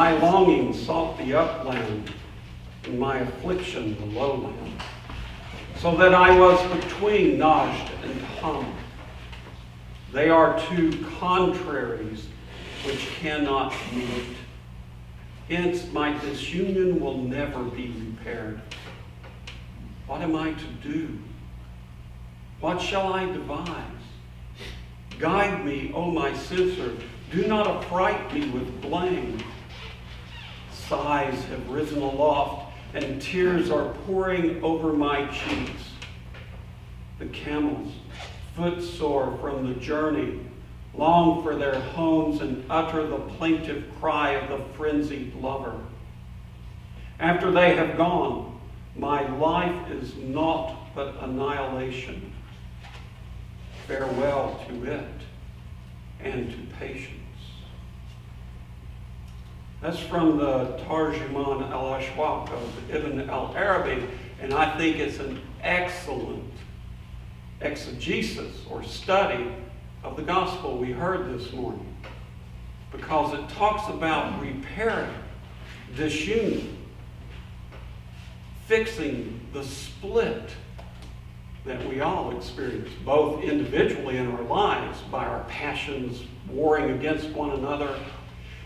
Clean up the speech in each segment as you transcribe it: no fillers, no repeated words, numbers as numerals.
My longing sought the upland, and my affliction the lowland, so that I was between Najd and Ham. They are two contraries which cannot meet. Hence my disunion will never be repaired. What am I to do? What shall I devise? Guide me, O my censor. Do not affright me with blame. Sighs have risen aloft, and tears are pouring over my cheeks. The camels, footsore from the journey, long for their homes and utter the plaintive cry of the frenzied lover. After they have gone, my life is naught but annihilation. Farewell to it and to patience. That's from the Tarjuman al-Ashwaq of Ibn al-Arabi, and I think it's an excellent exegesis or study of the gospel we heard this morning, because it talks about repairing disunion, fixing the split that we all experience, both individually in our lives by our passions warring against one another,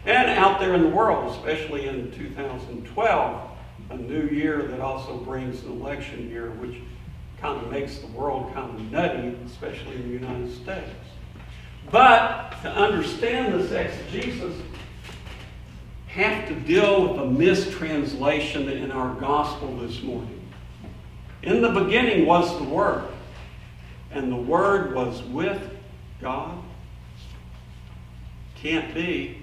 and out there in the world, especially in 2012, a new year that also brings an election year, which kind of makes the world kind of nutty, especially in the United States. But to understand this exegesis, have to deal with a mistranslation in our gospel this morning. In the beginning was the Word, and the Word was with God. Can't be.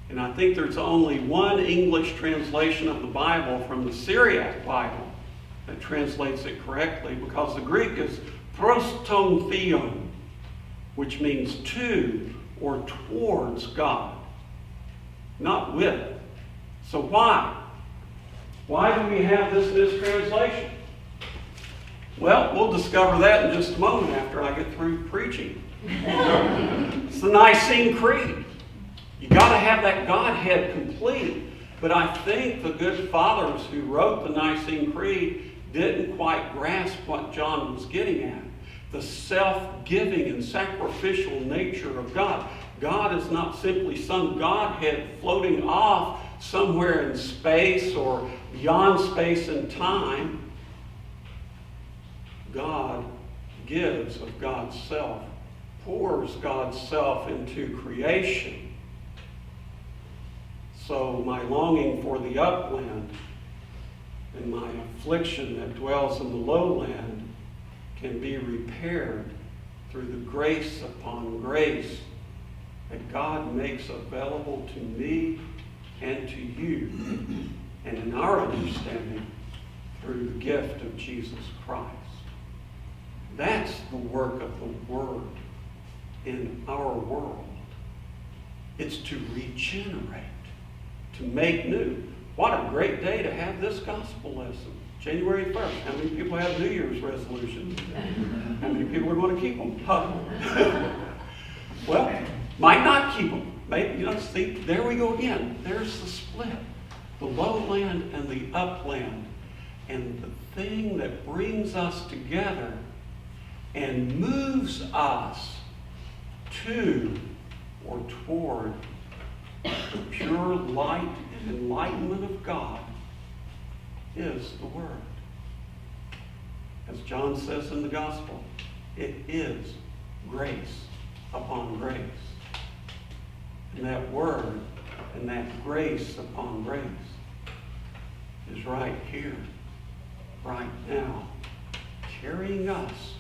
And I think there's only one English translation of the Bible from the Syriac Bible that translates it correctly, because the Greek is proston theon, which means to or towards God, not with. So why? Why do we have this mistranslation? Well, we'll discover that in just a moment after I get through preaching. It's the Nicene Creed. You got to have that Godhead complete. But I think the good fathers who wrote the Nicene Creed didn't quite grasp what John was getting at. The self-giving and sacrificial nature of God. God is not simply some Godhead floating off somewhere in space or beyond space and time. God gives of God's self, pours God's self into creation. So my longing for the upland and my affliction that dwells in the lowland can be repaired through the grace upon grace that God makes available to me and to you, and in our understanding, through the gift of Jesus Christ. That's the work of the Word in our world. It's to regenerate, to make new. What a great day to have this gospel lesson. January 1st. How many people have New Year's resolutions? How many people are going to keep them? Well, might not keep them. Maybe, see, there we go again. There's the split. The lowland and the upland. And the thing that brings us together and moves us to or toward the pure light and enlightenment of God is the Word. As John says in the Gospel, it is grace upon grace. And that Word and that grace upon grace is right here, right now, carrying us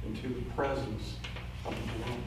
into the presence of the Lord.